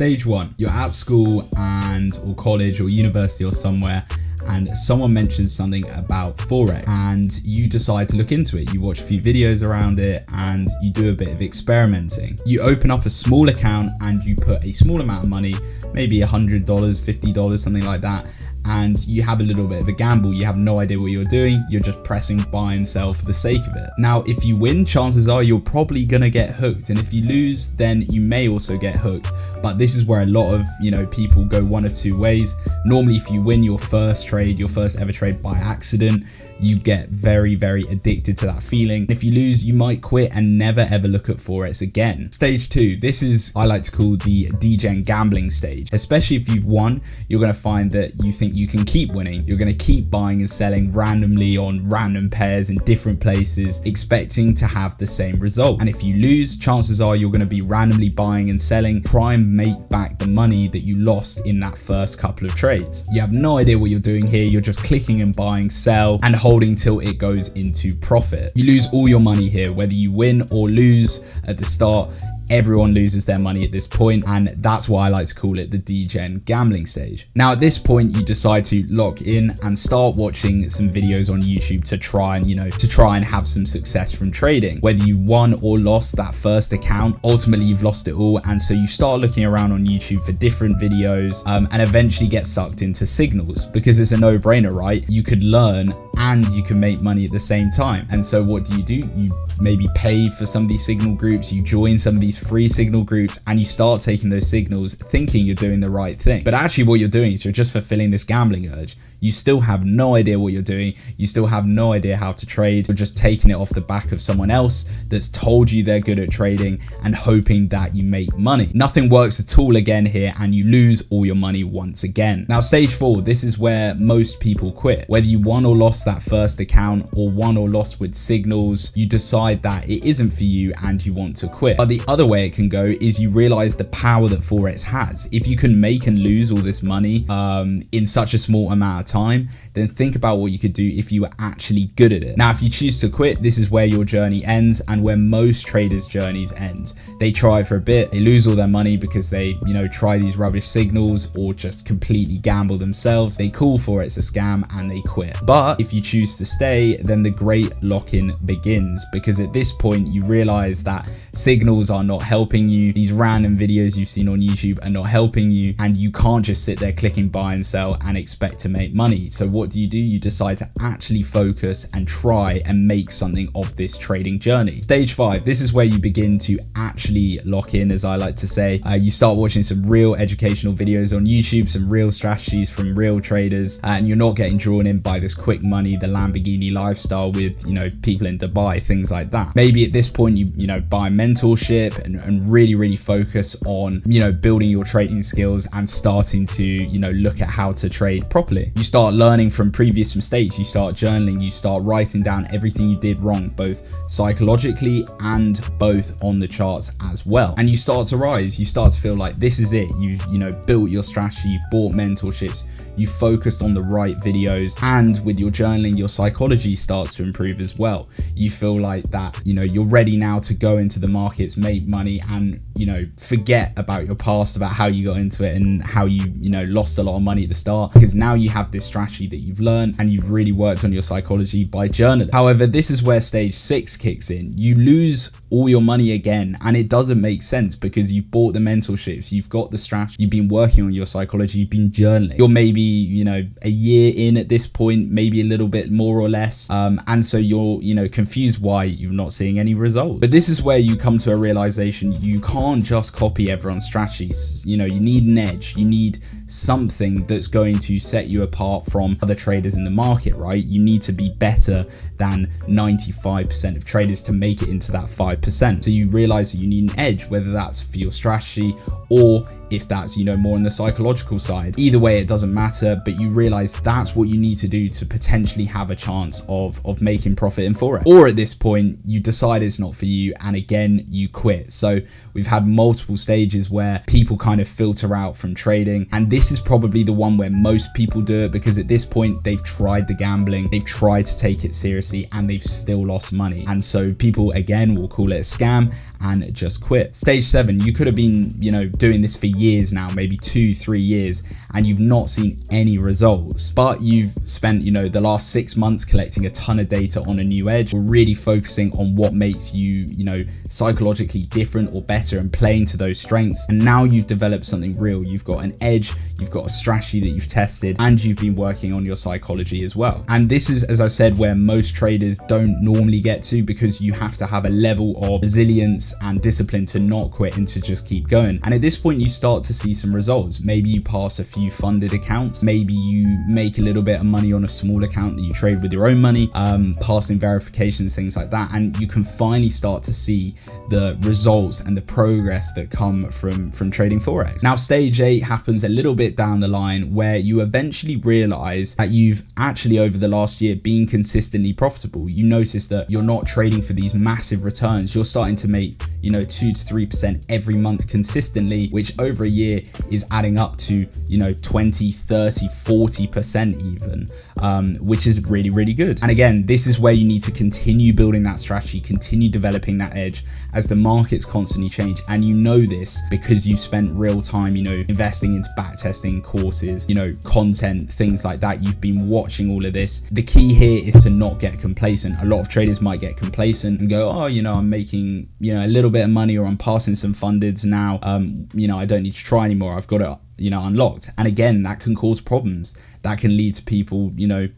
Stage one, you're at school or college or university or somewhere, and someone mentions something about Forex and you decide to look into it. You watch a few videos around it and you do a bit of experimenting. You open up a small account and you put a small amount of money, maybe $100, $50, something like that, and you have a little bit of a gamble. You have no idea what you're doing. You're just pressing buy and sell for the sake of it. Now, if you win, chances are you're probably gonna get hooked. And if you lose, then you may also get hooked. But this is where a lot of, people go one of two ways. Normally, if you win your first trade, your first ever trade by accident, you get very, very addicted to that feeling. If you lose, you might quit and never ever look at Forex again. Stage two, this is, I like to call the degen gambling stage. Especially if you've won, you're gonna find that you think you can keep winning. You're gonna keep buying and selling randomly on random pairs in different places, expecting to have the same result. And if you lose, chances are you're gonna be randomly buying and selling, try and make back the money that you lost in that first couple of trades. You have no idea what you're doing here. You're just clicking and buying, sell, and holding till it goes into profit. You lose all your money here, whether you win or lose at the start. Everyone loses their money at this point, and that's why I like to call it the degen gambling stage. Now, at this point, you decide to lock in and start watching some videos on YouTube to try and have some success from trading. Whether you won or lost that first account, ultimately you've lost it all, and so you start looking around on YouTube for different videos and eventually get sucked into signals, because it's a no-brainer, right? You could learn and you can make money at the same time. And so what do? You maybe pay for some of these signal groups, you join some of these free signal groups, and you start taking those signals thinking you're doing the right thing. But actually what you're doing is you're just fulfilling this gambling urge. You still have no idea what you're doing. You still have no idea how to trade. You're just taking it off the back of someone else that's told you they're good at trading and hoping that you make money. Nothing works at all again here, and you lose all your money once again. Now, stage four, this is where most people quit. Whether you won or lost that first account or won or lost with signals, you decide that it isn't for you and you want to quit. But the other way it can go is you realize the power that Forex has. If you can make and lose all this money in such a small amount of time, then think about what you could do if you were actually good at it. Now, if you choose to quit, this is where your journey ends and where most traders' journeys end. They try for a bit, they lose all their money because they, try these rubbish signals or just completely gamble themselves. They call Forex a scam and they quit. But if you choose to stay, then the great lock-in begins, because at this point you realize that signals are not helping you. These random videos you've seen on YouTube are not helping you, and you can't just sit there clicking buy and sell and expect to make money. So what do? You decide to actually focus and try and make something of this trading journey. Stage five, this is where you begin to actually lock in, as I like to say. You start watching some real educational videos on YouTube, some real strategies from real traders, and you're not getting drawn in by this quick money, the Lamborghini lifestyle with, people in Dubai, things like that. Maybe at this point you buy mentorship and really focus on, building your trading skills and starting to, look at how to trade properly. You start learning from previous mistakes. You start journaling. You start writing down everything you did wrong, both psychologically and both on the charts as well. And you start to rise. You start to feel like this is it. You've, built your strategy, you've bought mentorships, you focused on the right videos, and with your journaling, your psychology starts to improve as well. You feel like that, you're ready now to go into the markets, make money, and, forget about your past, about how you got into it and how you, lost a lot of money at the start, because now you have this strategy that you've learned and you've really worked on your psychology by journaling. However, this is where stage six kicks in. You lose all your money again, and it doesn't make sense because you've bought the mentorships, you've got the strategy, you've been working on your psychology, you've been journaling. You're maybe, a year in at this point, maybe a little bit more or less, and so you're, confused why you're not seeing any results. But this is where you come to a realization: you can't just copy everyone's strategies. You need an edge. You need something that's going to set you apart from other traders in the market, right? You need to be better than 95% of traders to make it into that 5%. So you realize that you need an edge, whether that's for your strategy or if that's, more on the psychological side. Either way, it doesn't matter, but you realize that's what you need to do to potentially have a chance of making profit in Forex. Or at this point, you decide it's not for you, and again, you quit. So we've had multiple stages where people kind of filter out from trading, and this is probably the one where most people do it, because at this point, they've tried the gambling, they've tried to take it seriously, and they've still lost money. And so people, again, will call it a scam, and just quit. Stage 7, you could have been, doing this for years now, maybe 2-3 years, and you've not seen any results, but you've spent, the last 6 months collecting a ton of data on a new edge, or really focusing on what makes you, psychologically different or better, and playing to those strengths. And now you've developed something real. You've got an edge, you've got a strategy that you've tested, and you've been working on your psychology as well. And this is, as I said, where most traders don't normally get to, because you have to have a level of resilience and discipline to not quit and to just keep going. And at this point, you start to see some results. Maybe you pass a few funded accounts, maybe you make a little bit of money on a small account that you trade with your own money, passing verifications, things like that, and you can finally start to see the results and the progress that come from trading Forex. Now, stage 8 happens a little bit down the line, where you eventually realize that you've actually, over the last year, been consistently profitable. You notice that you're not trading for these massive returns. You're starting to make 2 to 3% every month consistently, which over a year is adding up to 20, 30, 40% even, which is really, really good. And again, this is where you need to continue building that strategy, continue developing that edge as the markets constantly change. And this because you spent real time investing into backtesting courses, content, things like that. You've been watching all of this. The key here is to not get complacent. A lot of traders might get complacent and go, oh, I'm making a little bit of money, or I'm passing some fundeds now, I don't need to try anymore, I've got it unlocked. And again, that can cause problems. That can lead to people,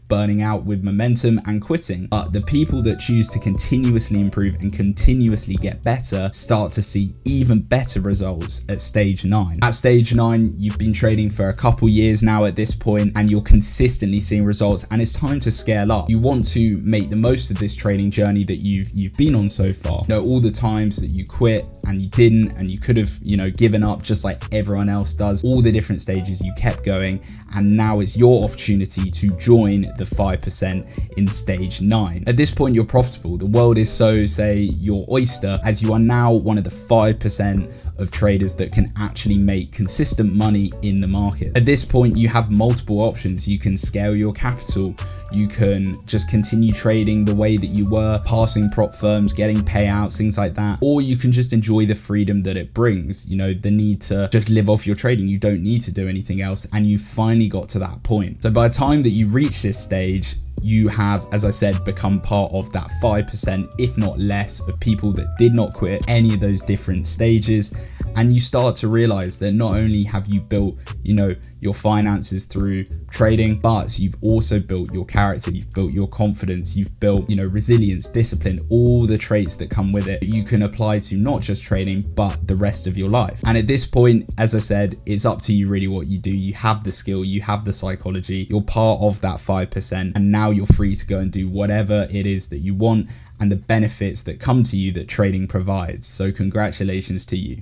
burning out with momentum and quitting. But the people that choose to continuously improve and continuously get better start to see even better results at stage 9. At stage 9, you've been trading for a couple years now at this point, and you're consistently seeing results, and it's time to scale up. You want to make the most of this trading journey that you've been on so far. All the times that you quit and you didn't, and you could have, given up just like everyone else does, all the different stages you kept going, and now it's your opportunity to join the 5% in stage 9. At this point, you're profitable. The world is your oyster, as you are now one of the 5% of traders that can actually make consistent money in the market. At this point, you have multiple options. You can scale your capital. You can just continue trading the way that you were, passing prop firms, getting payouts, things like that. Or you can just enjoy the freedom that it brings, the need to just live off your trading. You don't need to do anything else. And you finally got to that point. So by the time that you reach this stage, you have, as I said, become part of that 5%, if not less, of people that did not quit any of those different stages. And you start to realize that not only have you built, your finances through trading, but you've also built your character, you've built your confidence, you've built, resilience, discipline, all the traits that come with it that you can apply to not just trading, but the rest of your life. And at this point, as I said, it's up to you really what you do. You have the skill, you have the psychology, you're part of that 5%, and now you're free to go and do whatever it is that you want and the benefits that come to you that trading provides. So congratulations to you.